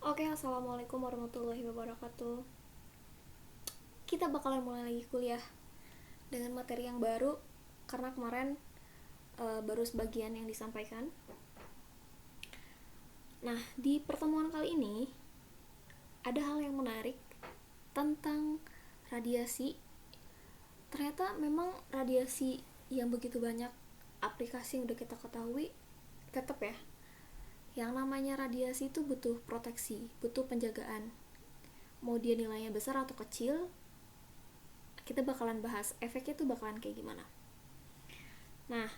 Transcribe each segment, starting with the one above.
Oke, assalamualaikum warahmatullahi wabarakatuh. Kita bakalan mulai lagi kuliah dengan materi yang baru karena kemarin baru sebagian yang disampaikan. Nah, di pertemuan kali ini ada hal yang menarik tentang radiasi. Ternyata memang radiasi yang begitu banyak aplikasi yang udah kita ketahui, tetap ya, yang namanya radiasi itu butuh proteksi, butuh penjagaan. Mau dia nilainya besar atau kecil, kita bakalan bahas efeknya tuh bakalan kayak gimana. Nah,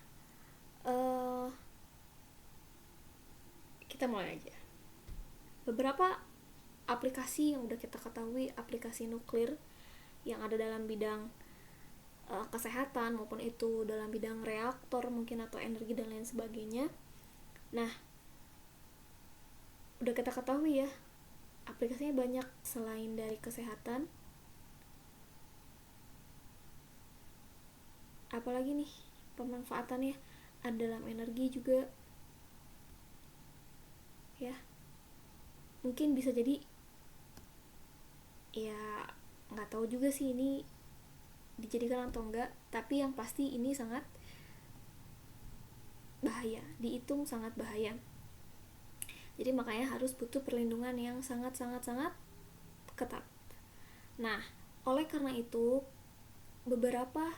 kita mulai aja. Beberapa aplikasi yang udah kita ketahui, aplikasi nuklir yang ada dalam bidang kesehatan maupun itu dalam bidang reaktor mungkin atau energi dan lain sebagainya. Nah, udah kita ketahui ya, aplikasinya banyak selain dari kesehatan. Apalagi nih pemanfaatannya ada dalam energi juga ya. Mungkin bisa jadi ya, nggak tahu juga sih ini dijadikan atau enggak, tapi yang pasti ini sangat bahaya, dihitung sangat bahaya. Jadi makanya harus butuh perlindungan yang sangat ketat. Nah, oleh karena itu beberapa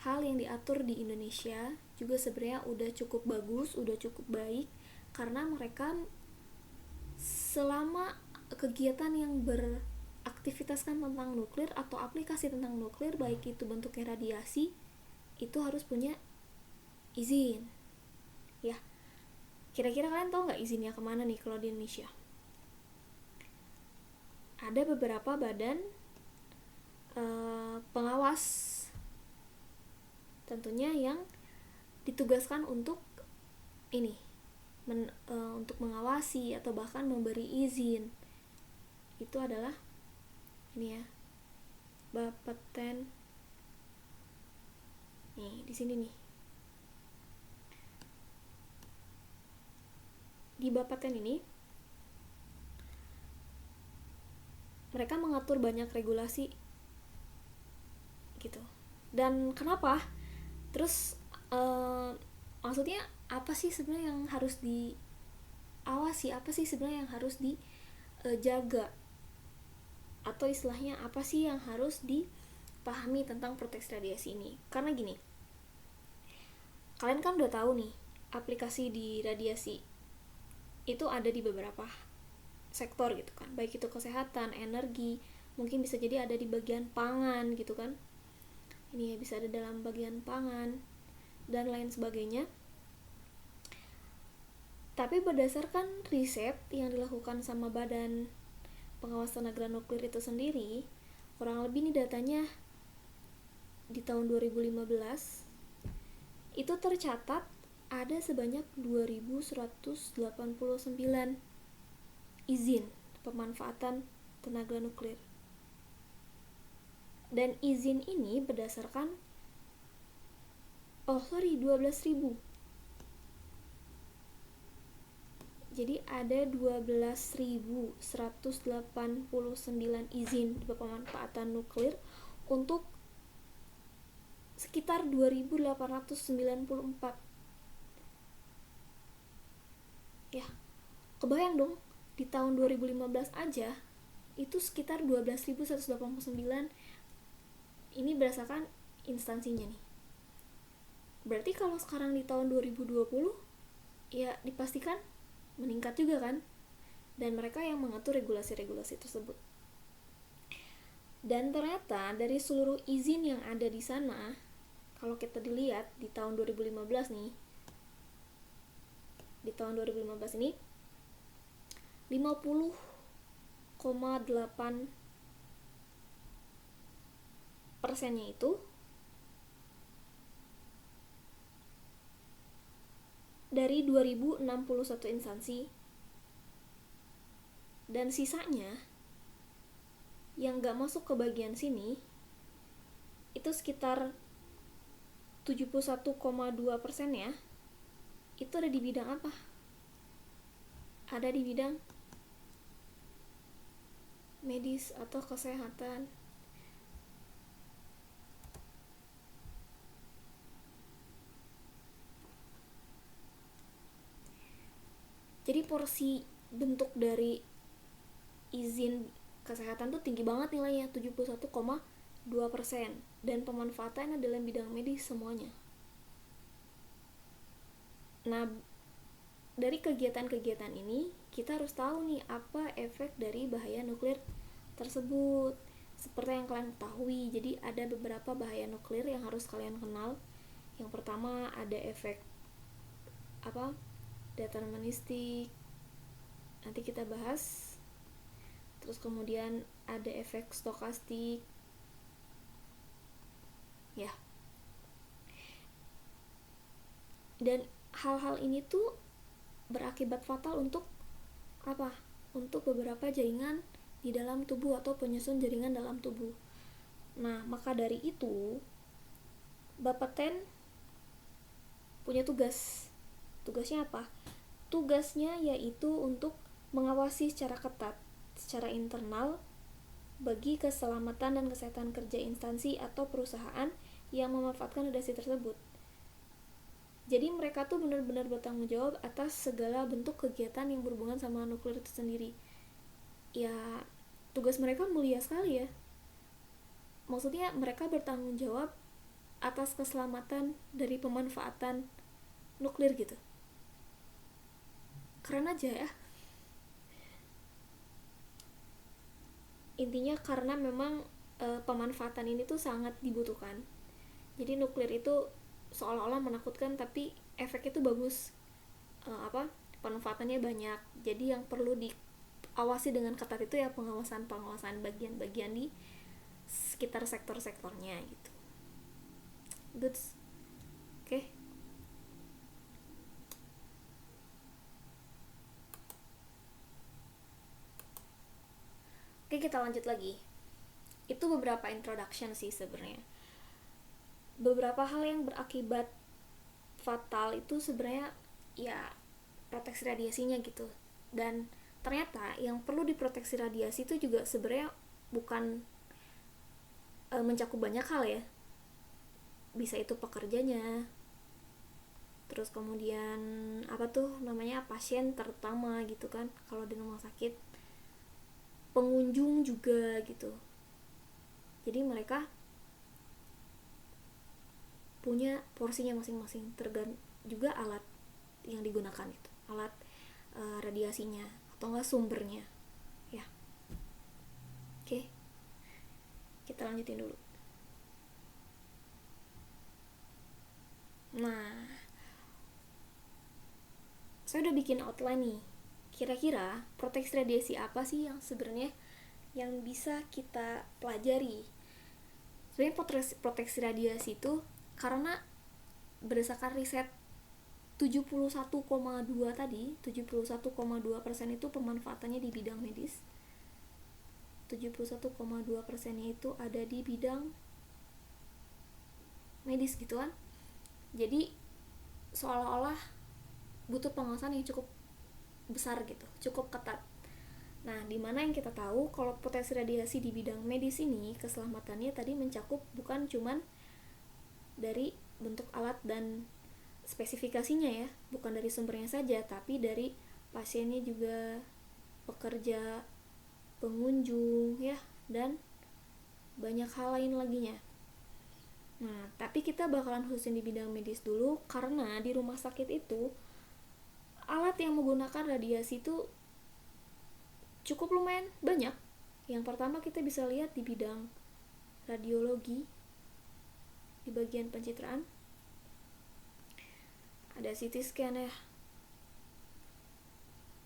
hal yang diatur di Indonesia juga sebenarnya udah cukup bagus, udah cukup baik, karena mereka selama kegiatan yang beraktivitaskan tentang nuklir atau aplikasi tentang nuklir, baik itu bentuknya radiasi, itu harus punya izin ya. Kira-kira kalian tahu nggak izinnya kemana nih kalau di Indonesia? Ada beberapa badan pengawas tentunya yang ditugaskan untuk ini untuk mengawasi atau bahkan memberi izin. Itu adalah ini ya, Bapeten. Nih, di sini nih. Di Bapeten ini mereka mengatur banyak regulasi gitu. Dan kenapa? Terus maksudnya apa sih sebenarnya yang harus diawasi? Apa sih sebenarnya yang harus dijaga? Atau istilahnya apa sih yang harus dipahami tentang proteksi radiasi ini? Karena gini, kalian kan udah tahu nih, aplikasi di radiasi itu ada di beberapa sektor gitu kan, baik itu kesehatan, energi, mungkin bisa jadi ada di bagian pangan gitu kan, ini ya bisa ada dalam bagian pangan dan lain sebagainya. Tapi berdasarkan riset yang dilakukan sama Badan Pengawas Tenaga Nuklir itu sendiri, kurang lebih nih datanya di tahun 2015 itu tercatat ada sebanyak 2189 izin pemanfaatan tenaga nuklir. Dan izin ini berdasarkan 12.000. Jadi ada 12.189 izin pemanfaatan nuklir untuk sekitar 2.894. Ya, kebayang dong, di tahun 2015 aja itu sekitar 12.189. Ini berdasarkan instansinya nih. Berarti kalau sekarang di tahun 2020 ya dipastikan meningkat juga kan, dan mereka yang mengatur regulasi-regulasi tersebut. Dan ternyata dari seluruh izin yang ada di sana, kalau kita dilihat di tahun 2015 nih, di tahun 2015 ini 50,8% itu dari 2061 instansi, dan sisanya yang gak masuk ke bagian sini itu sekitar 71,2% ya. Itu ada di bidang apa? Ada di bidang medis atau kesehatan. Jadi porsi bentuk dari izin kesehatan tuh tinggi banget nilainya, 71,2%, dan pemanfaatannya dalam bidang medis semuanya. Nah, dari kegiatan-kegiatan ini kita harus tahu nih apa efek dari bahaya nuklir tersebut. Seperti yang kalian ketahui, jadi ada beberapa bahaya nuklir yang harus kalian kenal. Yang pertama ada efek deterministik, nanti kita bahas. Terus kemudian ada efek stokastik, ya. Dan hal-hal ini tuh berakibat fatal untuk apa? Untuk beberapa jaringan di dalam tubuh atau penyusun jaringan dalam tubuh. Nah, maka dari itu Bapeten punya tugas. Tugasnya apa? Tugasnya yaitu untuk mengawasi secara ketat, secara internal, bagi keselamatan dan kesehatan kerja instansi atau perusahaan yang memanfaatkan radiasi tersebut. Jadi mereka tuh benar-benar bertanggung jawab atas segala bentuk kegiatan yang berhubungan sama nuklir itu sendiri. Ya, tugas mereka mulia sekali ya. Maksudnya mereka bertanggung jawab atas keselamatan dari pemanfaatan nuklir gitu. Keren aja ya. Intinya karena memang pemanfaatan ini tuh sangat dibutuhkan. Jadi nuklir itu seolah-olah menakutkan tapi efeknya tuh bagus. Pemanfaatannya banyak. Jadi yang perlu diawasi dengan ketat itu ya pengawasan bagian-bagian di sekitar sektor-sektornya gitu. Good. Oke. Oke, kita lanjut lagi. Itu beberapa introduction sih sebenarnya. Beberapa hal yang berakibat fatal itu sebenarnya ya proteksi radiasinya gitu. Dan ternyata yang perlu diproteksi radiasi itu juga sebenarnya bukan mencakup banyak hal ya. Bisa itu pekerjanya, terus kemudian pasien terutama gitu kan kalau di rumah sakit, pengunjung juga gitu. Jadi mereka punya porsinya masing-masing, tergantung juga alat yang digunakan itu, alat radiasinya atau enggak sumbernya ya. Oke, kita lanjutin dulu. Nah, saya udah bikin outline nih. Kira-kira proteksi radiasi apa sih yang sebenarnya yang bisa kita pelajari? Sebenarnya proteksi radiasi itu karena berdasarkan riset 71,2 tadi, 71,2% itu pemanfaatannya di bidang medis. 71,2%-nya itu ada di bidang medis gitu kan. Jadi seolah-olah butuh pengawasan yang cukup besar gitu, cukup ketat. Nah, dimana yang kita tahu kalau potensi radiasi di bidang medis ini keselamatannya tadi mencakup bukan cuman dari bentuk alat dan spesifikasinya ya, bukan dari sumbernya saja, tapi dari pasiennya juga, pekerja, pengunjung ya, dan banyak hal lain laginya. Nah, tapi kita bakalan khususin di bidang medis dulu karena di rumah sakit itu alat yang menggunakan radiasi itu cukup lumayan banyak. Yang pertama kita bisa lihat di bidang radiologi, di bagian pencitraan ada CT scan ya.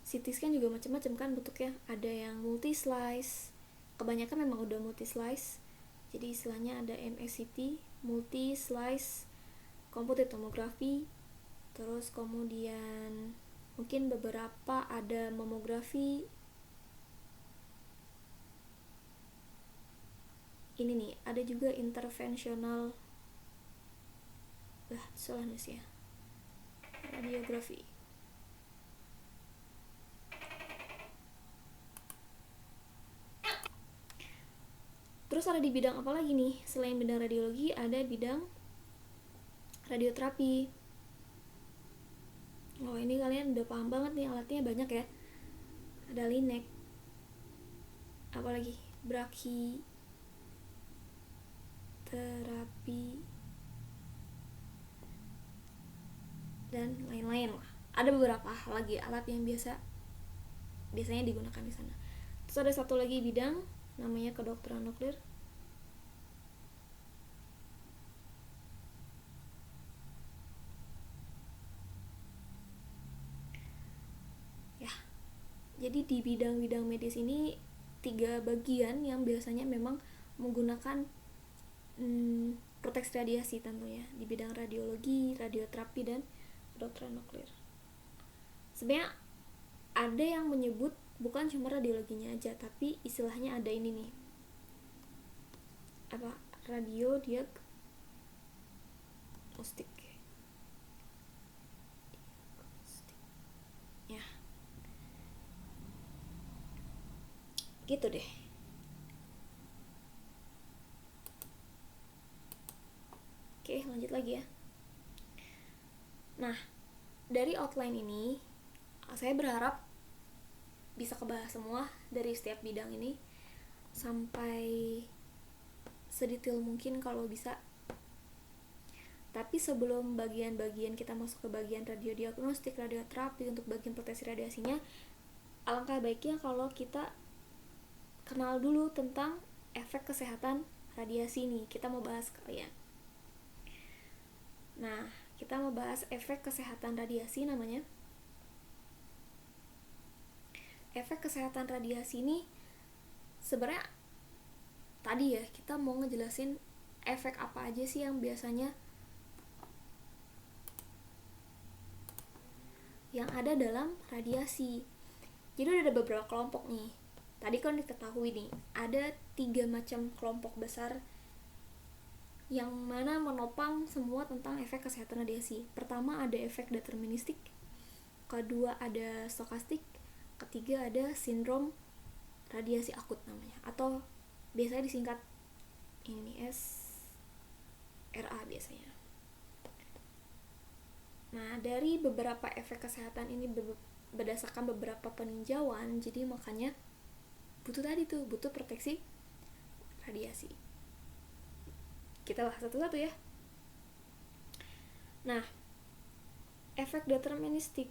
CT scan juga macam-macam kan bentuknya, ada yang multi slice, kebanyakan memang udah multi slice, jadi istilahnya ada MSCT, multi slice computed tomography. Terus kemudian mungkin beberapa ada mamografi. Ini nih, ada juga interventional, salah nulis ya, radiografi. Terus ada di bidang apa lagi nih? Selain bidang radiologi, ada bidang radioterapi. Oh, ini kalian udah paham banget nih, alatnya banyak ya. Ada linek, apalagi brachytherapy, dan lain-lain lah. Ada beberapa lagi alat yang biasanya digunakan di sana. Terus ada satu lagi bidang namanya kedokteran nuklir. Ya, jadi di bidang-bidang medis ini 3 bagian yang biasanya memang menggunakan proteksi radiasi tentunya, di bidang radiologi, radioterapi, dan kedokteran nuklir. Sebenarnya ada yang menyebut bukan cuma radiologinya aja, tapi istilahnya ada ini nih, apa, radiodiagnostik ya, gitu deh. Oke, lanjut lagi ya. Nah, dari outline ini saya berharap bisa kebahas semua dari setiap bidang ini sampai sedetail mungkin kalau bisa. Tapi sebelum bagian-bagian kita masuk ke bagian radiodiagnostik, radioterapi untuk bagian proteksi radiasinya, alangkah baiknya kalau kita kenal dulu tentang efek kesehatan radiasi nih. Kita mau bahas kalian. Nah, kita mau bahas efek kesehatan radiasi namanya. Efek kesehatan radiasi ini sebenarnya tadi ya kita mau ngejelasin efek apa aja sih yang biasanya yang ada dalam radiasi. Jadi udah ada beberapa kelompok nih. Tadi kan diketahui nih, ada 3 macam kelompok besar yang mana menopang semua tentang efek kesehatan radiasi. Pertama ada efek deterministik, kedua ada stokastik, ketiga ada sindrom radiasi akut namanya, atau biasanya disingkat ini SRA biasanya. Nah, dari beberapa efek kesehatan ini berdasarkan beberapa peninjauan, jadi makanya butuh proteksi radiasi. Kita bahas satu-satu ya. Nah, efek deterministik.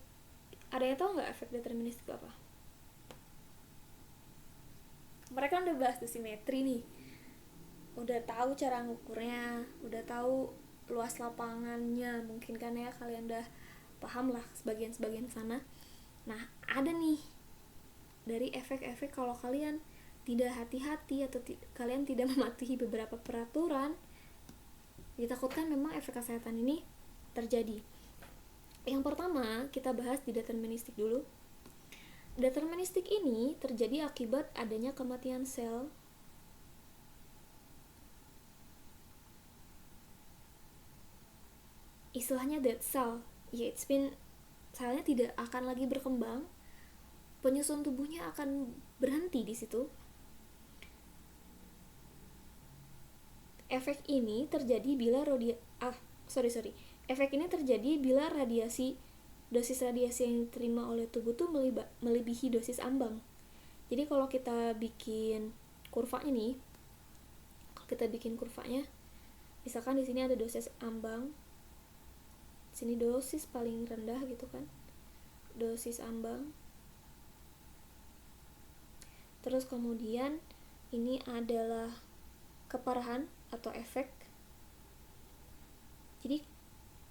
Ada yang tahu nggak efek deterministik itu apa? Mereka udah bahas dosimetri nih. Udah tahu cara ngukurnya, udah tahu luas lapangannya, mungkin kan ya kalian udah paham lah sebagian sana. Nah, ada nih dari efek-efek kalau kalian tidak hati-hati atau kalian tidak mematuhi beberapa peraturan, ditakutkan memang efek kesehatan ini terjadi. Yang pertama, kita bahas di deterministik dulu. Deterministik ini terjadi akibat adanya kematian sel istilahnya dead cell, ya selnya tidak akan lagi berkembang, penyusun tubuhnya akan berhenti di situ. Efek ini terjadi bila Efek ini terjadi bila dosis radiasi yang diterima oleh tubuh tuh melebihi dosis ambang. Jadi kalau kita bikin kurvanya nih, misalkan di sini ada dosis ambang, sini dosis paling rendah gitu kan, dosis ambang, terus kemudian ini adalah keparahan atau efek. Jadi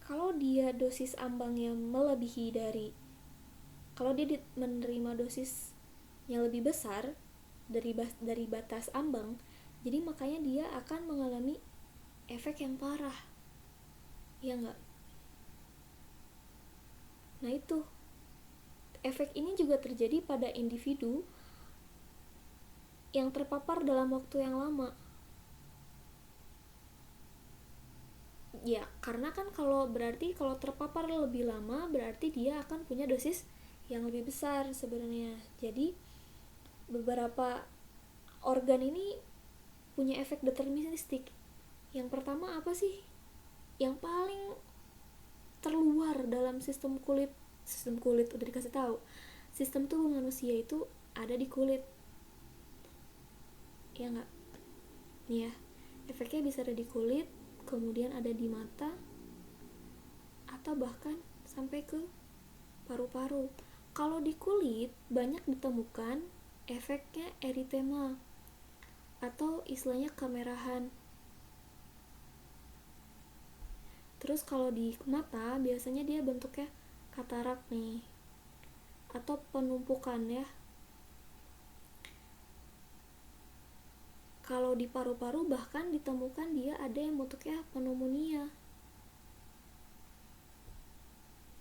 kalau dia dosis ambangnya melebihi kalau dia menerima dosis yang lebih besar dari batas ambang, jadi makanya dia akan mengalami efek yang parah, ya enggak? Nah itu, efek ini juga terjadi pada individu yang terpapar dalam waktu yang lama. Ya, karena kan kalau terpapar lebih lama berarti dia akan punya dosis yang lebih besar sebenarnya. Jadi beberapa organ ini punya efek deterministik. Yang pertama apa sih? Yang paling terluar dalam sistem kulit udah dikasih tahu. Sistem tubuh manusia itu ada di kulit. Ya nggak? Nih ya, efeknya bisa ada di kulit, kemudian ada di mata, atau bahkan sampai ke paru-paru. Kalau di kulit banyak ditemukan efeknya eritema atau istilahnya kemerahan. Terus kalau di mata biasanya dia bentuknya katarak nih, atau penumpukan ya. Kalau di paru-paru bahkan ditemukan dia ada yang bentuknya pneumonia.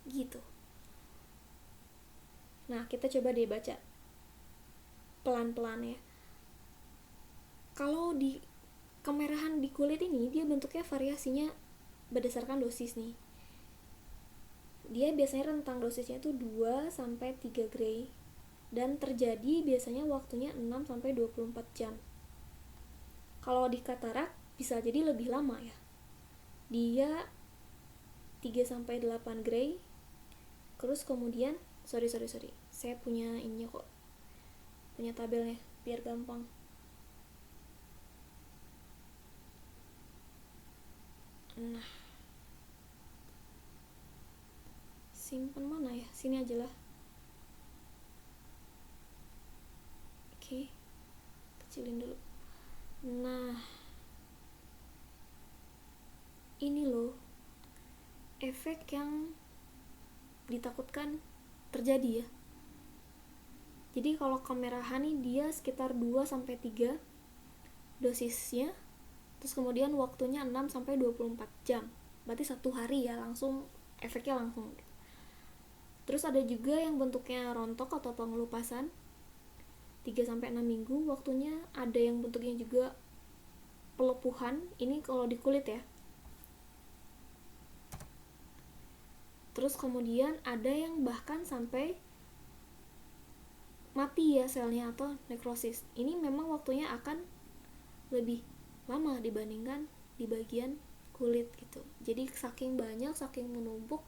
Gitu. Nah, kita coba deh baca pelan-pelan ya. Kalau di kemerahan di kulit ini dia bentuknya variasinya berdasarkan dosis nih. Dia biasanya rentang dosisnya itu 2 sampai 3 gray dan terjadi biasanya waktunya 6 sampai 24 jam. Kalau di katarak bisa jadi lebih lama ya. Dia 3 sampai 8 gray. Terus kemudian sorry. Saya punya ininya kok. Punya tabelnya biar gampang. Nah, simpen mana ya? Sini aja lah. Oke. Kecilin dulu. Nah, ini loh efek yang ditakutkan terjadi ya. Jadi kalau kemerahan nih dia sekitar 2 sampai 3 dosisnya. Terus kemudian waktunya 6 sampai 24 jam. Berarti 1 hari ya, langsung efeknya langsung. Terus ada juga yang bentuknya rontok atau pengelupasan 3 sampai 6 minggu waktunya. Ada yang bentuknya juga pelepuhan, ini kalau di kulit ya. Terus kemudian ada yang bahkan sampai mati ya selnya atau nekrosis. Ini memang waktunya akan lebih lama dibandingkan di bagian kulit gitu. Jadi saking banyak, saking menumpuk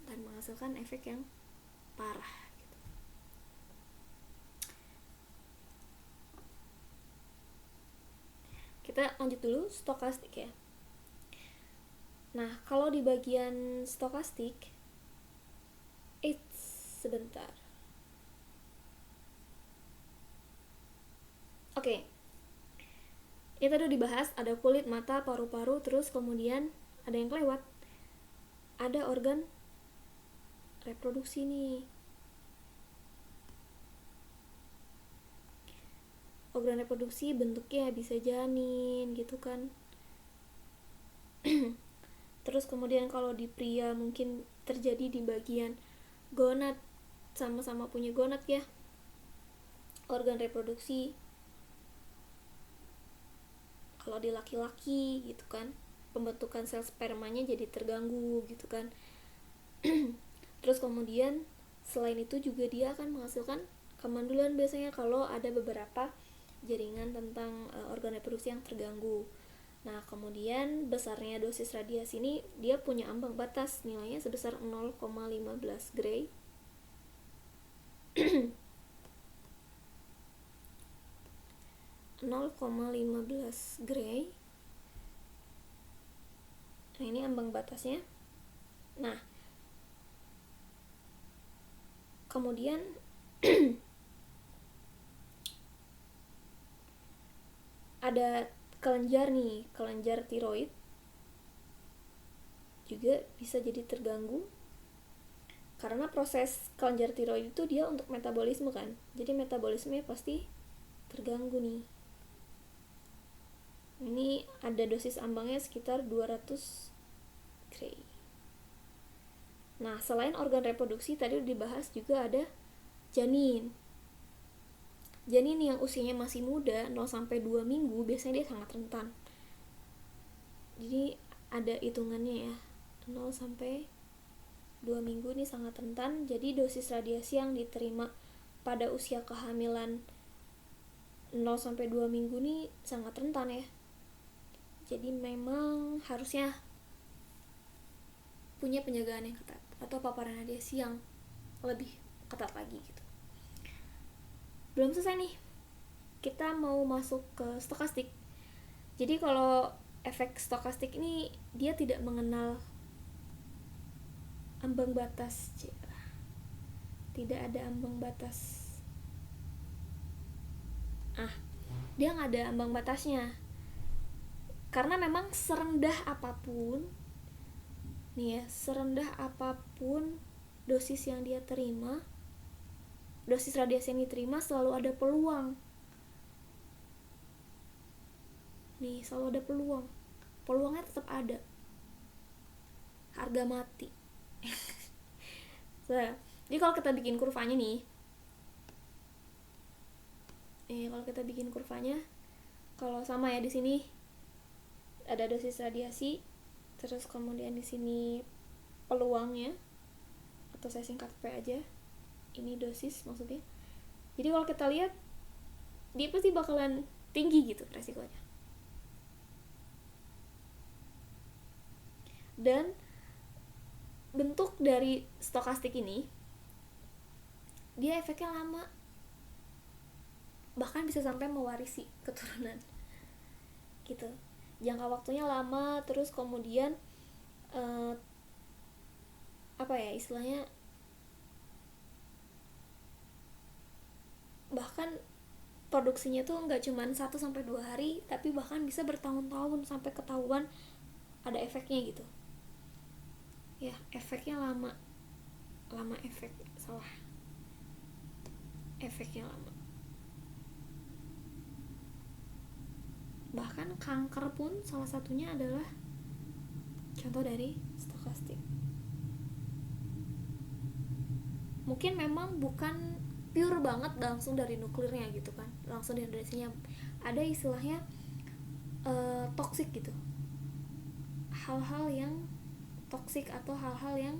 dan menghasilkan efek yang parah gitu. Kita lanjut dulu stokastik ya. Nah, kalau di bagian stokastik, sebentar. Oke. Ini tadi udah dibahas, ada kulit, mata, paru-paru, terus kemudian ada yang kelewat. Ada organ reproduksi nih. Organ reproduksi bentuknya bisa janin gitu kan. Terus kemudian kalau di pria mungkin terjadi di bagian gonad, sama-sama punya gonad ya, organ reproduksi. Kalau di laki-laki gitu kan, pembentukan sel spermanya jadi terganggu gitu kan. Terus kemudian selain itu juga dia akan menghasilkan kemandulan biasanya kalau ada beberapa jaringan tentang organ reproduksi yang terganggu. Nah, kemudian besarnya dosis radiasi ini dia punya ambang batas, nilainya sebesar 0,15 gray. 0,15 gray. Nah, ini ambang batasnya. Nah, kemudian ada kelenjar nih, kelenjar tiroid juga bisa jadi terganggu karena proses kelenjar tiroid itu dia untuk metabolisme kan, jadi metabolismenya pasti terganggu nih. Ini ada dosis ambangnya sekitar 200 gray. Nah, selain organ reproduksi tadi udah dibahas, juga ada janin. Janin yang usianya masih muda, 0 sampai 2 minggu, biasanya dia sangat rentan. Jadi ada hitungannya ya. 0 sampai 2 minggu ini sangat rentan. Jadi dosis radiasi yang diterima pada usia kehamilan 0-2 minggu nih sangat rentan ya. Jadi memang harusnya punya penjagaan yang ketat atau paparan radiasi yang lebih ketat lagi gitu. Belum selesai nih, kita mau masuk ke stokastik. Jadi kalau efek stokastik ini dia tidak mengenal ambang batas, tidak ada ambang batas. Dia nggak ada ambang batasnya, karena memang serendah apapun nih ya, serendah apapun dosis yang dia terima, dosis radiasi yang diterima, selalu ada peluang nih, selalu ada peluang. Peluangnya tetap ada, harga mati. Jadi kalau kita bikin kurvanya nih, kalau sama ya, di sini ada dosis radiasi, terus kemudian di sini peluangnya, atau saya singkat P aja, ini dosis maksudnya. Jadi kalau kita lihat, dia pasti bakalan tinggi gitu resikonya. Dan bentuk dari stokastik ini, dia efeknya lama, bahkan bisa sampai mewarisi keturunan gitu. Jangka waktunya lama, terus kemudian istilahnya, bahkan produksinya tuh nggak cuma 1-2 hari, tapi bahkan bisa bertahun-tahun sampai ketahuan ada efeknya gitu ya. Efeknya lama efeknya lama. Bahkan kanker pun salah satunya adalah contoh dari stokastik. Mungkin memang bukan pure banget langsung dari nuklirnya gitu kan, langsung dari radiasinya. Ada istilahnya toksik gitu, hal-hal yang toksik atau hal-hal yang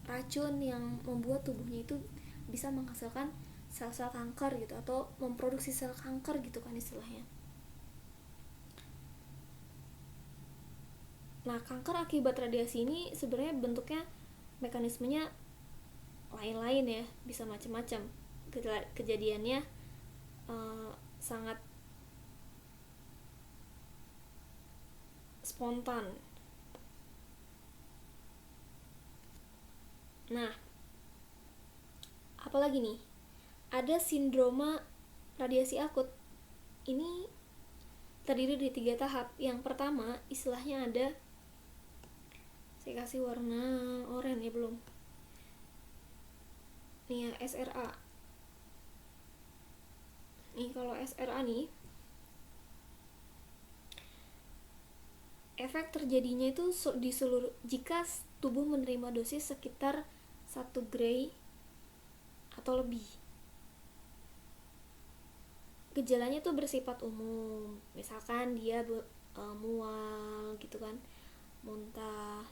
racun yang membuat tubuhnya itu bisa menghasilkan sel-sel kanker gitu, atau memproduksi sel kanker gitu kan istilahnya. Nah, kanker akibat radiasi ini sebenarnya bentuknya, mekanismenya lain-lain ya, bisa macam-macam. Kejadiannya sangat spontan. Nah, apalagi nih, ada sindroma radiasi akut. Ini terdiri dari 3 tahap. Yang pertama, istilahnya ada, saya kasih warna oranye ya, belum nih ya, SRA. Nih kalau SRA nih, efek terjadinya itu di seluruh, jika tubuh menerima dosis sekitar 1 gray atau lebih. Gejalanya tuh bersifat umum, misalkan dia mual gitu kan, muntah.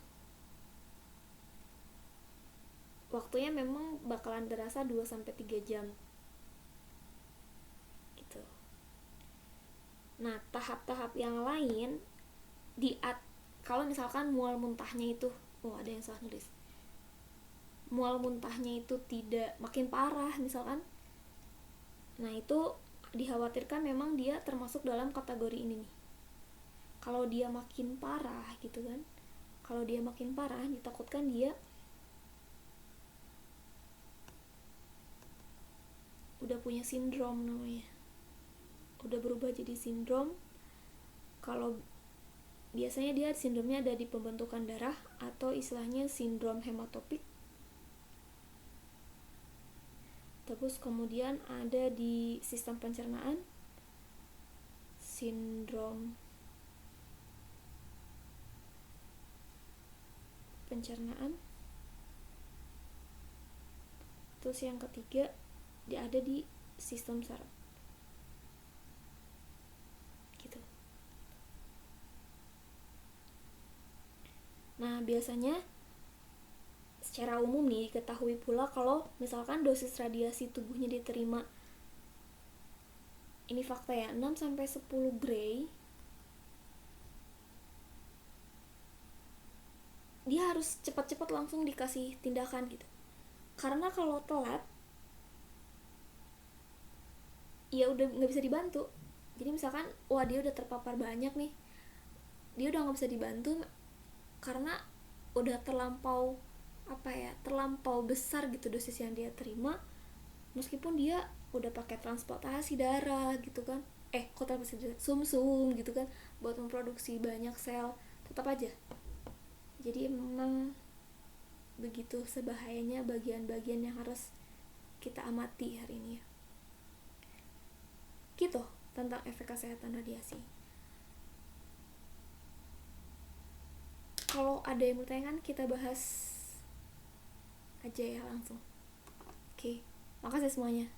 Waktunya memang bakalan terasa 2-3 jam gitu. Nah, tahap-tahap yang lain kalau misalkan mual muntahnya itu, ada yang salah nulis, mual muntahnya itu tidak makin parah misalkan, nah itu dikhawatirkan memang dia termasuk dalam kategori ini nih. Kalau dia makin parah gitu kan, ditakutkan dia udah punya sindrom namanya, udah berubah jadi sindrom. Kalau biasanya dia sindromnya ada di pembentukan darah, atau istilahnya sindrom hematopik. Terus kemudian ada di sistem pencernaan, sindrom pencernaan. Terus yang ketiga, dia ada di sistem saraf gitu. Nah, biasanya secara umum nih diketahui pula kalau misalkan dosis radiasi tubuhnya diterima ini fakta ya, 6-10 Gray dia harus cepat-cepat langsung dikasih tindakan gitu. Karena kalau telat ya udah nggak bisa dibantu. Jadi misalkan wah dia udah terpapar banyak nih, dia udah nggak bisa dibantu karena udah terlampau besar gitu dosis yang dia terima, meskipun dia udah pakai transportasi darah gitu kan, kok transportasi sum-sum gitu kan buat memproduksi banyak sel, tetap aja. Jadi memang begitu sebahayanya bagian-bagian yang harus kita amati hari ini ya. Gitu tentang efek kesehatan radiasi. Kalau ada yang bertanya kita bahas aja ya langsung. Oke, makasih semuanya.